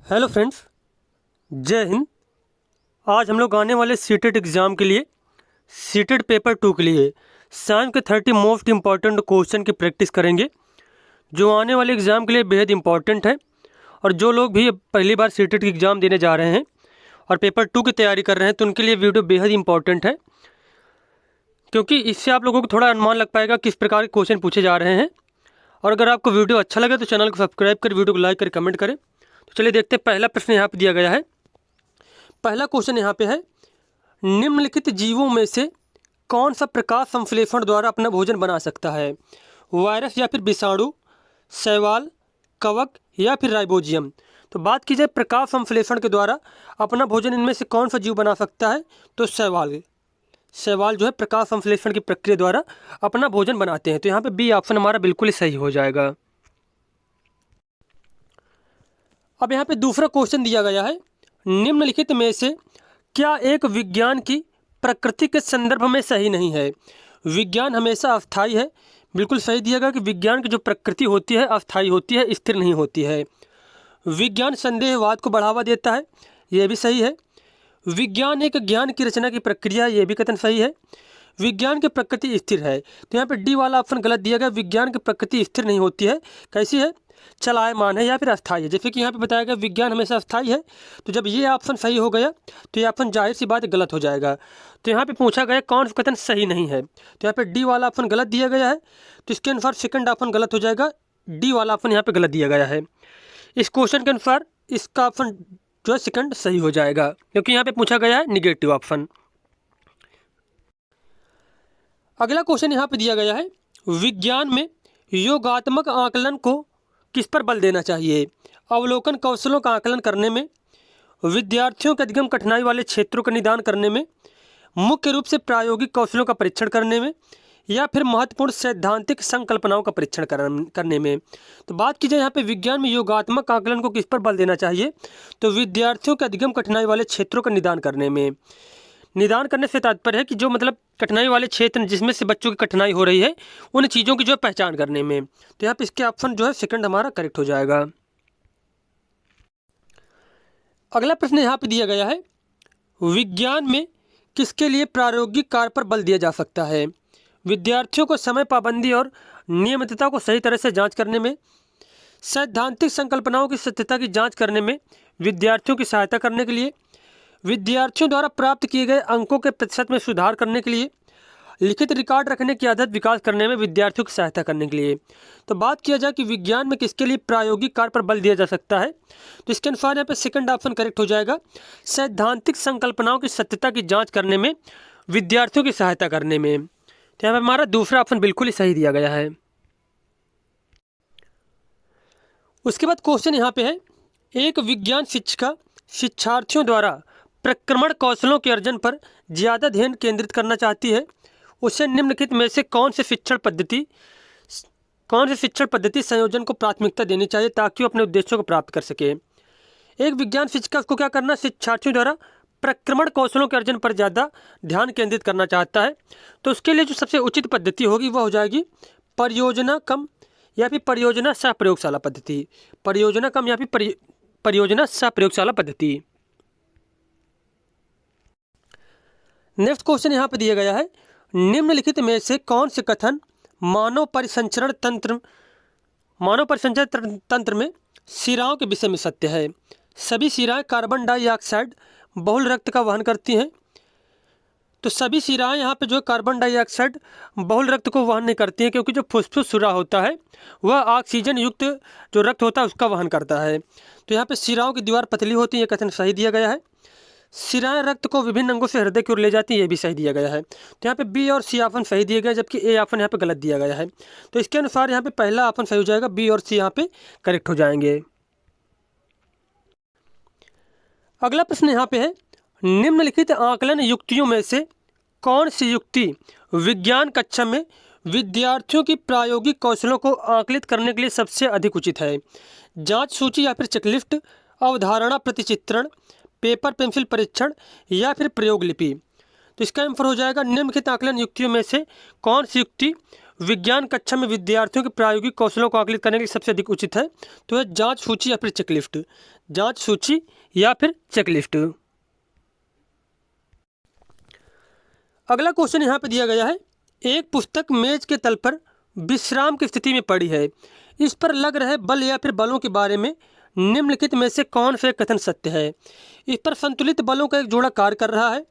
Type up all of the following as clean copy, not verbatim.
Hello friends, जय हिंद। आज हम लोग आने वाले सीटेट एग्ज़ाम के लिए सीटेट पेपर 2 के लिए साइंस के 30 मोस्ट इम्पॉर्टेंट क्वेश्चन की प्रैक्टिस करेंगे, जो आने वाले एग्ज़ाम के लिए बेहद इम्पॉर्टेंट है। और जो लोग भी पहली बार सीटेट की एग्ज़ाम देने जा रहे हैं और पेपर 2 की तैयारी कर रहे हैं, तो उनके लिए वीडियो बेहद इंपॉर्टेंट है, क्योंकि इससे आप लोगों को थोड़ा अनुमान लग पाएगा किस प्रकार के क्वेश्चन पूछे जा रहे हैं। और अगर आपको वीडियो अच्छा लगे तो चैनल को सब्सक्राइब कर, वीडियो को लाइक कर, कमेंट करें। तो चलिए देखते हैं, पहला प्रश्न यहाँ पे दिया गया है। पहला क्वेश्चन यहाँ पे है, निम्नलिखित जीवों में से कौन सा प्रकाश संश्लेषण द्वारा अपना भोजन बना सकता है? वायरस या फिर विषाणु, शैवाल, कवक या फिर राइबोजियम। तो बात की जाए प्रकाश संश्लेषण के द्वारा अपना भोजन इनमें से कौन सा जीव बना सकता है, तो शैवाल जो है प्रकाश संश्लेषण की प्रक्रिया द्वारा अपना भोजन बनाते हैं। तो यहाँ पे बी ऑप्शन हमारा बिल्कुल ही सही हो जाएगा। अब यहाँ पे दूसरा क्वेश्चन दिया गया है, निम्नलिखित में से क्या एक विज्ञान की प्रकृति के संदर्भ में सही नहीं है? विज्ञान हमेशा अस्थायी है। बिल्कुल सही दिया गया कि विज्ञान की जो प्रकृति होती है अस्थायी होती है, स्थिर नहीं होती है। विज्ञान संदेहवाद को बढ़ावा देता है, यह भी सही है। विज्ञान एक ज्ञान की रचना की प्रक्रिया है, यह भी कथन सही है। विज्ञान की प्रकृति स्थिर है, तो यहाँ पे डी वाला ऑप्शन गलत दिया गया। विज्ञान की प्रकृति स्थिर नहीं होती है, कैसी है? चलायमान है या फिर अस्थायी है। जैसे कि यहाँ पे बताया गया विज्ञान हमेशा अस्थायी है, तो जब ये ऑप्शन सही हो गया तो ये ऑप्शन जाहिर सी बात गलत हो जाएगा। तो यहाँ पे पूछा गया कौन सा कथन सही नहीं है, तो यहाँ पे डी वाला ऑप्शन गलत दिया गया है, तो इसके अनुसार सेकंड ऑप्शन गलत हो जाएगा। डी वाला ऑप्शन यहाँ पे गलत दिया गया है। इस क्वेश्चन के अनुसार इसका ऑप्शन जो है सेकंड सही हो जाएगा, क्योंकि यहाँ पे पूछा गया है निगेटिव ऑप्शन। अगला क्वेश्चन यहाँ पे दिया गया है, विज्ञान में योगात्मक आकलन को किस पर बल देना चाहिए? अवलोकन कौशलों का आकलन करने में, विद्यार्थियों के अधिगम कठिनाई वाले क्षेत्रों का निदान करने में, मुख्य रूप से प्रायोगिक कौशलों का परीक्षण करने में, या फिर महत्वपूर्ण सैद्धांतिक संकल्पनाओं का परीक्षण करने में। तो बात की जाए यहाँ पे विज्ञान में योगात्मक आकलन को किस पर बल देना चाहिए, तो विद्यार्थियों के अधिगम कठिनाई वाले क्षेत्रों का निदान करने में। निदान करने से तात्पर्य है कि जो मतलब कठिनाई वाले क्षेत्र जिसमें से बच्चों की कठिनाई हो रही है, उन चीज़ों की जो पहचान करने में। तो यहाँ पे इसके ऑप्शन जो है सेकंड हमारा करेक्ट हो जाएगा। अगला प्रश्न यहाँ पे दिया गया है, विज्ञान में किसके लिए प्रायोगिक कार्य पर बल दिया जा सकता है? विद्यार्थियों को समय पाबंदी और नियमितता को सही तरह से जांच करने में, सैद्धांतिक संकल्पनाओं की सत्यता की जांच करने में विद्यार्थियों की सहायता करने के लिए, विद्यार्थियों द्वारा प्राप्त किए गए अंकों के प्रतिशत में सुधार करने के लिए, लिखित रिकॉर्ड रखने की आदत विकास करने में विद्यार्थियों की सहायता करने के लिए। तो बात किया जाए कि विज्ञान में किसके लिए प्रायोगिक कार्य पर बल दिया जा सकता है, तो इसके अनुसार यहाँ पे सेकंड ऑप्शन करेक्ट हो जाएगा। सैद्धांतिक संकल्पनाओं की सत्यता की जांच करने में, विद्यार्थियों की सहायता करने में। तो यहाँ पर हमारा दूसरा ऑप्शन बिल्कुल ही सही दिया गया है। उसके बाद क्वेश्चन यहाँ पे है, एक विज्ञान शिक्षिका शिक्षार्थियों द्वारा प्रक्रमण कौशलों के अर्जन पर ज़्यादा ध्यान केंद्रित करना चाहती है, उसे निम्नलिखित में से कौन से शिक्षण पद्धति संयोजन को प्राथमिकता देनी चाहिए ताकि वो अपने उद्देश्यों को प्राप्त कर सके? एक विज्ञान शिक्षिका को क्या करना, शिक्षार्थियों द्वारा प्रक्रमण कौशलों के अर्जन पर ज़्यादा ध्यान केंद्रित करना चाहता है, तो उसके लिए जो सबसे उचित पद्धति होगी वह हो जाएगी परियोजना कम या फिर परियोजना सह प्रयोगशाला पद्धति। परियोजना कम या फिर परियोजना सह प्रयोगशाला पद्धति। नेक्स्ट क्वेश्चन यहाँ पे दिया गया है, निम्नलिखित में से कौन से कथन मानव परिसंचरण तंत्र में शिराओं के विषय में सत्य है? सभी शिराएं कार्बन डाइऑक्साइड बहुल रक्त का वहन करती हैं। तो सभी शिराएं यहाँ पे जो कार्बन डाइऑक्साइड बहुल रक्त को वहन नहीं करती हैं, क्योंकि जो फुसफुस शिरा होता है वह ऑक्सीजन युक्त जो रक्त होता है उसका वहन करता है। तो यहाँ पे शिराओं की दीवार पतली होती है, ये कथन सही दिया गया है। शिराएं रक्त को विभिन्न अंगों से हृदय की ओर ले जाती है, ये भी सही दिया गया है। तो यहाँ पे बी और सी ऑप्शन सही दिए गए, जबकि ए ऑप्शन यहाँ पे गलत दिया गया है। तो इसके अनुसार यहाँ पे पहला ऑप्शन सही हो जाएगा, बी और सी यहाँ पे करेक्ट हो जाएंगे। अगला प्रश्न यहाँ पे है, निम्नलिखित आकलन युक्तियों में से कौन सी युक्ति विज्ञान कक्षा में विद्यार्थियों की प्रायोगिक कौशलों को आकलित करने के लिए सबसे अधिक उचित है? जांच सूची या फिर चेकलिस्ट, अवधारणा प्रतिचित्रण, पेपर पेंसिल परीक्षण या फिर प्रयोग लिपि। तो इसका आंसर हो जाएगा, निम्नलिखित आकलन युक्तियों में से कौन सी युक्ति विज्ञान कक्षा में विद्यार्थियों के प्रायोगिक कौशलों को आकलित करने के लिए सबसे अधिक उचित है? तो यह जांच सूची या फिर चेकलिस्ट। जांच सूची या फिर चेकलिस्ट। अगला क्वेश्चन यहाँ पे दिया गया है, एक पुस्तक मेज के तल पर विश्राम की स्थिति में पड़ी है, इस पर लग रहे बल या फिर बलों के बारे में निम्नलिखित में से कौन सा कथन सत्य है? इस पर संतुलित बलों का एक जोड़ा कार्य कर रहा है,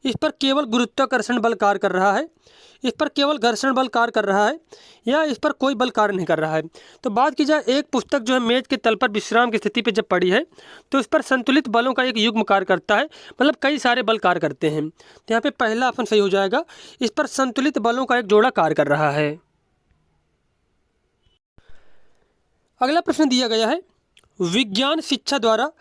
इस पर केवल गुरुत्वाकर्षण बल कार्य कर रहा है, इस पर केवल घर्षण बल कार्य कर रहा है, या इस पर कोई बल कार्य नहीं कर रहा है। तो बात की जाए, एक पुस्तक जो है मेज के तल पर विश्राम की स्थिति पे जब पड़ी है तो इस पर संतुलित बलों का एक युग्म कार्य करता है, मतलब कई सारे बल कार्य करते हैं। तो यहाँ पे पहला ऑप्शन सही हो जाएगा, इस पर संतुलित बलों का एक जोड़ा कार्य कर रहा है। अगला प्रश्न दिया गया है, विज्ञान शिक्षा द्वारा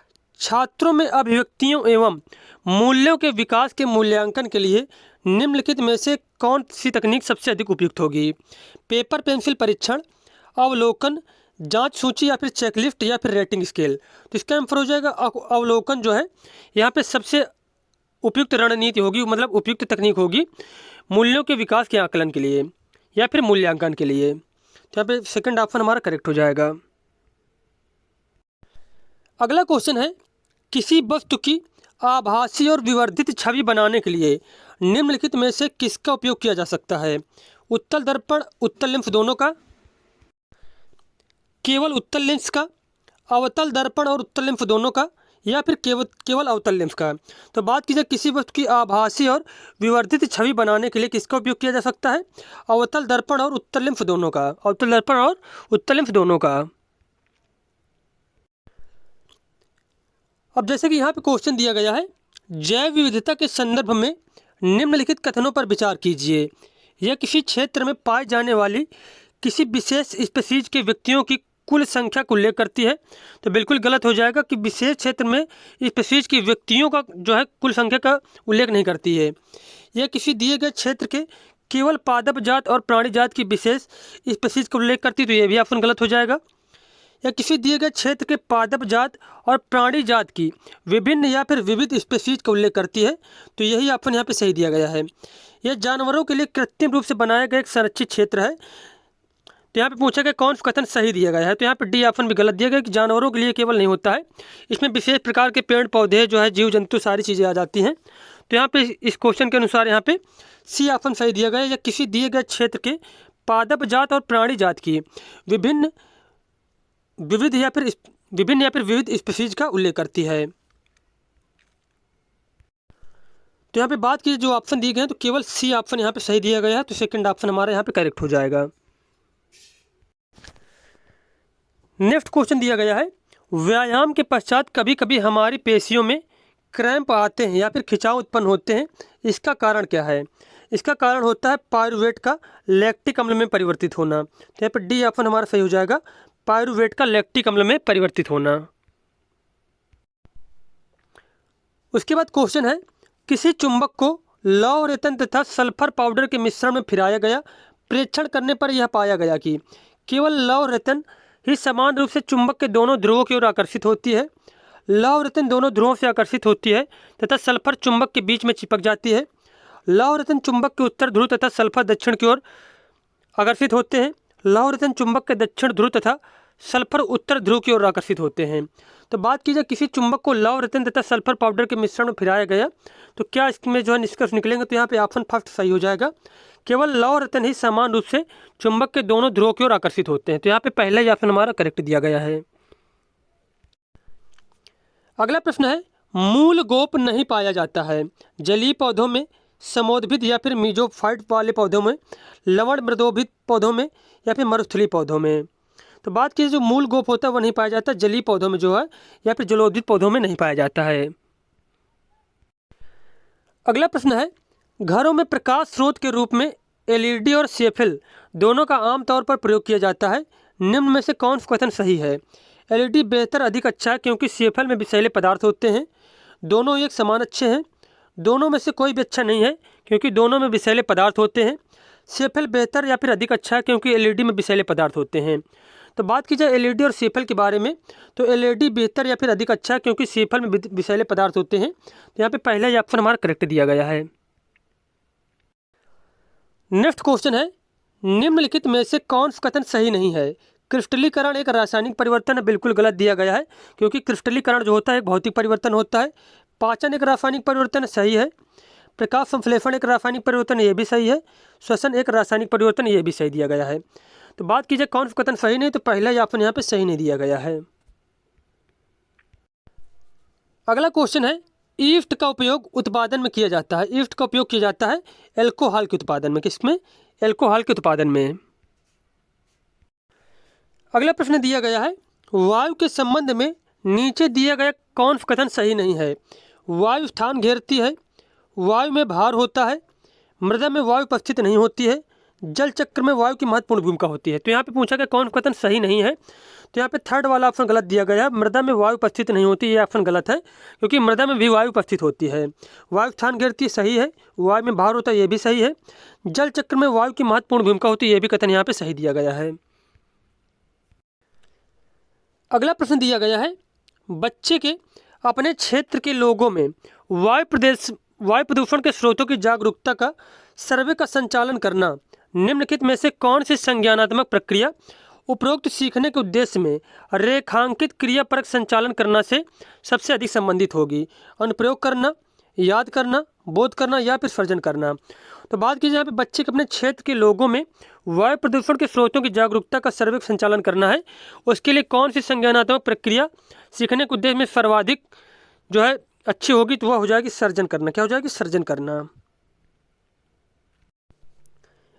छात्रों में अभिव्यक्तियों एवं मूल्यों के विकास के मूल्यांकन के लिए निम्नलिखित में से कौन सी तकनीक सबसे अधिक उपयुक्त होगी? पेपर पेंसिल परीक्षण, अवलोकन, जांच सूची या फिर चेकलिस्ट या फिर रेटिंग स्केल। तो इसका आंसर हो जाएगा अवलोकन जो है यहाँ पे सबसे उपयुक्त रणनीति होगी, मतलब उपयुक्त तकनीक होगी मूल्यों के विकास के आकलन के लिए या फिर मूल्यांकन के लिए। तो यहाँ पे सेकंड ऑप्शन हमारा करेक्ट हो जाएगा। अगला क्वेश्चन है, किसी वस्तु की आभासी और विवर्धित छवि बनाने के लिए निम्नलिखित में से किसका उपयोग किया जा सकता है? उत्तल दर्पण, उत्तल लेंस दोनों का, केवल उत्तल लेंस का, अवतल दर्पण और उत्तल लेंस दोनों का, या फिर केवल अवतल लेंस का। तो बात की जाए किसी वस्तु की आभासी और विवर्धित छवि बनाने के लिए किसका उपयोग किया जा सकता है? अवतल दर्पण और उत्तल लेंस दोनों का, अवतल दर्पण और उत्तल लेंस दोनों का। अब जैसे कि यहाँ पे क्वेश्चन दिया गया है, जैव विविधता के संदर्भ में निम्नलिखित कथनों पर विचार कीजिए। यह किसी क्षेत्र में पाई जाने वाली किसी विशेष स्पीशीज के व्यक्तियों की कुल संख्या को उल्लेख करती है। तो बिल्कुल गलत हो जाएगा कि विशेष क्षेत्र में स्पीशीज के व्यक्तियों का जो है कुल संख्या का उल्लेख नहीं करती है। यह किसी दिए गए क्षेत्र के केवल पादप जात और प्राणी जात की विशेष स्पीशीज का उल्लेख करती है, तो यह भी ऑप्शन गलत हो जाएगा। या किसी दिए गए क्षेत्र के पादप जात और प्राणी जात की विभिन्न या फिर विविध स्पीशीज का उल्लेख करती है, तो यही ऑप्शन यहाँ पे सही दिया गया है। यह जानवरों के लिए कृत्रिम रूप से बनाया गया एक संरक्षित क्षेत्र है। तो यहाँ पे पूछा गया कौन सा कथन सही दिया गया है, तो यहाँ पे डी ऑप्शन भी गलत दिया गया कि जानवरों के लिए केवल नहीं होता है, इसमें विशेष प्रकार के पेड़ पौधे जो है जीव जंतु सारी चीज़ें आ जाती हैं। तो यहाँ पे इस क्वेश्चन के अनुसार यहाँ पे सी ऑप्शन सही दिया गया है। या किसी दिए गए क्षेत्र के पादप जात और प्राणी जात की विविध या फिर विविध स्पीशीज का उल्लेख करती है। तो यहाँ पे बात की जो ऑप्शन दिए गए हैं तो केवल सी ऑप्शन यहाँ पे सही दिया गया है, तो सेकंड ऑप्शन हमारा यहाँ पे करेक्ट हो जाएगा। नेक्स्ट क्वेश्चन दिया गया है, व्यायाम के पश्चात कभी कभी हमारी पेशियों में क्रैम्प आते हैं या फिर खिंचाव उत्पन्न होते हैं, इसका कारण क्या है? इसका कारण होता है पायरुवेट का लैक्टिक अम्ल में परिवर्तित होना। तो यहाँ पर डी ऑप्शन हमारा सही हो जाएगा, पायरुवेट का लैक्टिक अम्ल में परिवर्तित होना। उसके बाद क्वेश्चन है, किसी चुंबक को लौह रेतन तथा सल्फर पाउडर के मिश्रण में फिराया गया, प्रेक्षण करने पर यह पाया गया कि केवल लौह रेतन ही समान रूप से चुंबक के दोनों ध्रुवों की ओर आकर्षित होती है, लौह रेतन दोनों ध्रुवों से आकर्षित होती है तथा सल्फर चुंबक के बीच में चिपक जाती है, लौह रेतन चुंबक के उत्तर ध्रुव तथा सल्फर दक्षिण की ओर आकर्षित होते हैं, लौह रेतन चुंबक के दक्षिण ध्रुव तथा सल्फर उत्तर ध्रुव की ओर आकर्षित होते हैं। तो बात की जाए किसी चुंबक को लौह रेतन तथा सल्फर पाउडर के मिश्रण में फिराया गया, तो क्या इसमें जो है निष्कर्ष निकलेंगे? तो यहाँ पे ऑप्शन फर्स्ट सही हो जाएगा, केवल लौह रेतन ही समान रूप से चुंबक के दोनों ध्रुवों की ओर आकर्षित होते हैं। तो यहाँ पे पहला ही ऑप्शन हमारा करेक्ट दिया गया है। अगला प्रश्न है, मूल गोप नहीं पाया जाता है जलीय पौधों में, समोद्भिद या फिर मीजोफाइट वाले पौधों में, लवण मृदोभिद पौधों में, या फिर मरुस्थलीय पौधों में। तो बात की जो मूल गोप होता है वह नहीं पाया जाता जलीय पौधों में जो है, या फिर जलोद्भिद पौधों में नहीं पाया जाता है। अगला प्रश्न है, घरों में प्रकाश स्रोत के रूप में एलईडी और सीएफएल दोनों का आमतौर पर प्रयोग किया जाता है, निम्न में से कौन सा कथन सही है? एलईडी बेहतर अधिक अच्छा है क्योंकि सीएफएल में विषैले पदार्थ होते हैं, दोनों एक समान अच्छे हैं, दोनों में से कोई भी अच्छा नहीं है क्योंकि दोनों में विषैले पदार्थ होते हैं, सीएफएल बेहतर या फिर अधिक अच्छा है क्योंकि एलईडी में विषैले पदार्थ होते हैं। तो बात की जाए एलईडी और सीएफएल के बारे में, तो एलईडी बेहतर या फिर अधिक अच्छा है क्योंकि सीएफएल में विषैले पदार्थ होते हैं। तो यहाँ पे पहला ही ऑप्शन हमारा करेक्ट दिया गया है। नेक्स्ट क्वेश्चन है, निम्नलिखित में से कौन सा कथन सही नहीं है? क्रिस्टलीकरण एक रासायनिक परिवर्तन है, बिल्कुल गलत दिया गया है, क्योंकि क्रिस्टलीकरण जो होता है एक भौतिक परिवर्तन होता है। पाचन एक रासायनिक परिवर्तन सही है। प्रकाश संश्लेषण एक रासायनिक परिवर्तन, ये भी सही है। श्वसन एक रासायनिक परिवर्तन, ये भी सही दिया गया है। तो बात कीजिए कौन सा कथन सही नहीं, तो पहला ही ऑप्शन यहाँ पे सही नहीं दिया गया है। अगला क्वेश्चन है, ईस्ट का उपयोग उत्पादन में किया जाता है। ईस्ट का उपयोग किया जाता है एल्कोहल के उत्पादन में। किसमें? एल्कोहल के उत्पादन में। अगला प्रश्न दिया गया है, वायु के संबंध में नीचे दिया गया कौन सा कथन सही नहीं है? वायु स्थान घेरती है, वायु में भार होता है, मृदा में वायु उपस्थित नहीं होती है, जल चक्र में वायु की महत्वपूर्ण भूमिका होती है। तो यहाँ पे पूछा गया कौन सा कथन सही नहीं है, तो यहाँ पे थर्ड वाला ऑप्शन गलत दिया गया है। मृदा में वायु उपस्थित नहीं होती, ये ऑप्शन गलत है, क्योंकि मृदा में भी वायु उपस्थित होती है। वायु स्थान घेरती है, सही है। वायु में भार होता है, ये भी सही है। जल चक्र में वायु की महत्वपूर्ण भूमिका होती है, ये भी कथन यहाँ पे सही दिया गया है। अगला प्रश्न दिया गया है, बच्चे के अपने क्षेत्र के लोगों में वायु प्रदूषण के स्रोतों की जागरूकता का सर्वे का संचालन करना निम्नलिखित में से कौन सी संज्ञानात्मक प्रक्रिया उपरोक्त सीखने के उद्देश्य में रेखांकित क्रियापरक संचालन करना से सबसे अधिक संबंधित होगी? अनुप्रयोग करना, याद करना, बोध करना या फिर सर्जन करना। तो बात कीजिए यहाँ पे बच्चे के अपने क्षेत्र के लोगों में वायु प्रदूषण के स्रोतों की जागरूकता का सर्वे संचालन करना है। उसके लिए कौन सी संज्ञानात्मक प्रक्रिया सीखने के उद्देश्य में सर्वाधिक जो है अच्छी होगी? तो वह हो जाएगी सर्जन करना। क्या हो जाएगी? सर्जन करना।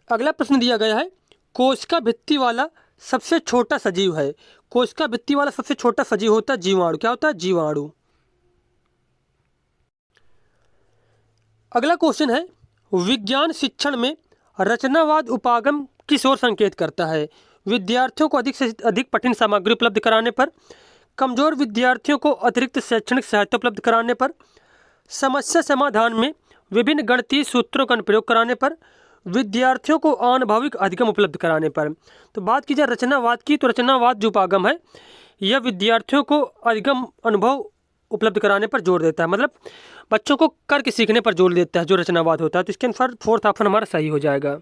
अगला प्रश्न दिया गया है, कोशिका भित्ति वाला सबसे छोटा सजीव है। कोशिका भित्ति वाला सबसे छोटा सजीव होता है जीवाणु। क्या होता है? जीवाणु। अगला क्वेश्चन है, विज्ञान शिक्षण में रचनावाद उपागम किस ओर संकेत करता है? विद्यार्थियों को अधिक से अधिक कठिन सामग्री उपलब्ध कराने पर, कमजोर विद्यार्थियों को अतिरिक्त शैक्षणिक सहायता उपलब्ध कराने पर, समस्या समाधान में विभिन्न गणितीय सूत्रों का अनुप्रयोग कराने पर, विद्यार्थियों को आनुभविक अधिगम उपलब्ध कराने पर। तो बात की जाए रचनावाद की, तो रचनावाद जो उपागम है यह विद्यार्थियों को अधिगम अनुभव उपलब्ध कराने पर जोर देता है, मतलब बच्चों को करके सीखने पर जोर देता है जो रचनावाद होता है। तो इसके अनुसार फोर्थ ऑप्शन हमारा सही हो जाएगा।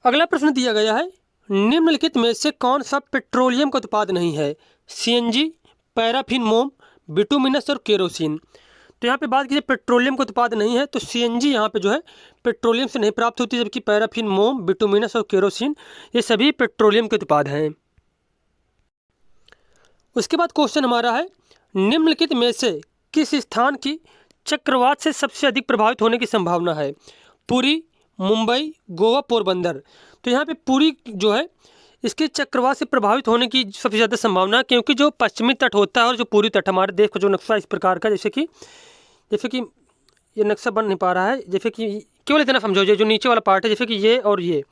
अगला प्रश्न दिया गया है, निम्नलिखित में से कौन सा पेट्रोलियम का उत्पाद नहीं है? सीएनजी, पैराफिन मोम, बिटुमिनस और केरोसिन। तो यहाँ पे बात कीजिए पेट्रोलियम का उत्पाद नहीं है, तो सीएनजी यहाँ पे जो है पेट्रोलियम से नहीं प्राप्त होती, जबकि पैराफिन मोम, बिटुमिनस और केरोसिन ये सभी पेट्रोलियम के उत्पाद हैं। उसके बाद क्वेश्चन हमारा है, निम्नलिखित में से किस स्थान की चक्रवात से सबसे अधिक प्रभावित होने की संभावना है? पुरी, मुंबई, गोवा, पोरबंदर। तो यहाँ पे पुरी जो है इसके चक्रवात से प्रभावित होने की सबसे ज़्यादा संभावना है, क्योंकि जो पश्चिमी तट होता है और जो पूर्वी तट, हमारे देश का जो नक्शा इस प्रकार का, जैसे कि ये नक्शा बन नहीं पा रहा है, जैसे कि केवल इतना समझो, जो नीचे वाला पार्ट है जैसे कि ये और ये,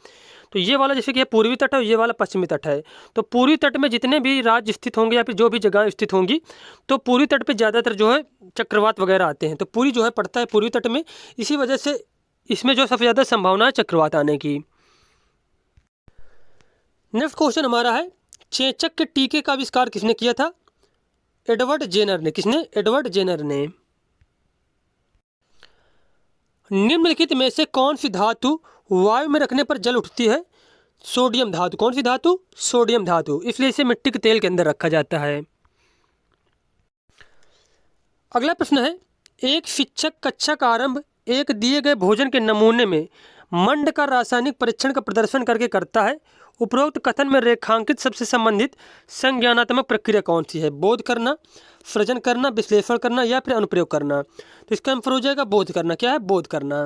तो ये वाला जैसे कि ये पूर्वी तट है और ये वाला पश्चिमी तट है। तो पूर्वी तट में जितने भी राज्य स्थित होंगे या फिर जो भी जगह स्थित होंगी, तो पूर्वी तट पे ज़्यादातर जो है चक्रवात वगैरह आते हैं। तो पूरी जो है पड़ता है पूर्वी तट में, इसी वजह से इसमें जो सबसे ज़्यादा संभावना है चक्रवात आने की। नेक्स्ट क्वेश्चन हमारा है, चेचक के टीके का आविष्कार किसने किया था? एडवर्ड जेनर ने। किसने? एडवर्ड जेनर ने। निम्नलिखित में से कौन सी धातु वायु में रखने पर जल उठती है? सोडियम धातु। कौन सी धातु? सोडियम धातु। इसलिए इसे मिट्टी के तेल के अंदर रखा जाता है। अगला प्रश्न है, एक शिक्षक कक्षा का आरंभ एक दिए गए भोजन के नमूने में मंड का रासायनिक परीक्षण का प्रदर्शन करके करता है। उपरोक्त कथन में रेखांकित सबसे संबंधित संज्ञानात्मक प्रक्रिया कौन सी है? बोध करना, सृजन करना, विश्लेषण करना या फिर अनुप्रयोग करना। तो इसका आंसर हो जाएगा बोध करना। क्या है? बोध करना।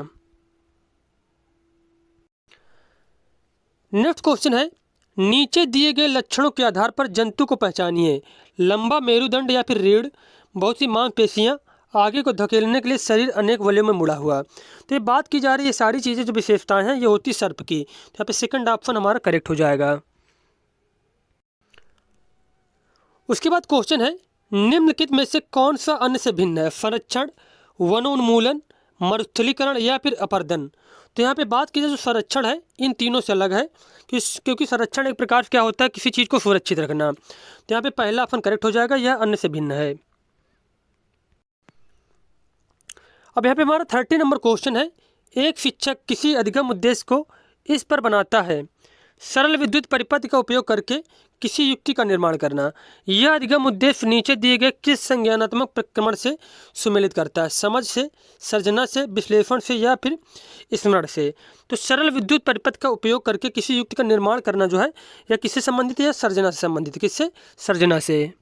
नेक्स्ट क्वेश्चन है, नीचे दिए गए लक्षणों के आधार पर जंतु को पहचानिए। लंबा मेरुदंड या फिर रीढ़, बहुत सी मांसपेशियां, आगे को धकेलने के लिए शरीर अनेक वलयों में मुड़ा हुआ। तो ये बात की जा रही है, ये सारी चीज़ें जो विशेषताएं हैं ये होती सर्प की। तो यहाँ पे सेकंड ऑप्शन हमारा करेक्ट हो जाएगा। उसके बाद क्वेश्चन है, निम्नलिखित में से कौन सा अन्य से भिन्न है? संरक्षण, वनोन्मूलन, मरुस्थलीकरण या फिर अपर्दन। तो यहाँ पे बात की जाए जो संरक्षण है इन तीनों से अलग है, क्योंकि संरक्षण एक प्रकार से क्या होता है, किसी चीज़ को सुरक्षित रखना। तो यहाँ पे पहला ऑप्शन करेक्ट हो जाएगा, यह अन्य से भिन्न है। अब यहाँ पे हमारा 30 नंबर क्वेश्चन है, एक शिक्षक किसी अधिगम उद्देश्य को इस पर बनाता है। सरल विद्युत परिपथ का उपयोग करके किसी युक्ति का निर्माण करना। यह अधिगम उद्देश्य नीचे दिए गए किस संज्ञानात्मक प्रक्रमण से सुमेलित करता है? समझ से, सर्जना से, विश्लेषण से या फिर स्मरण से? तो सरल विद्युत परिपथ का उपयोग करके किसी युक्ति का निर्माण करना जो है, या किससे संबंधित है? या सर्जना से संबंधित। किससे? सर्जना से।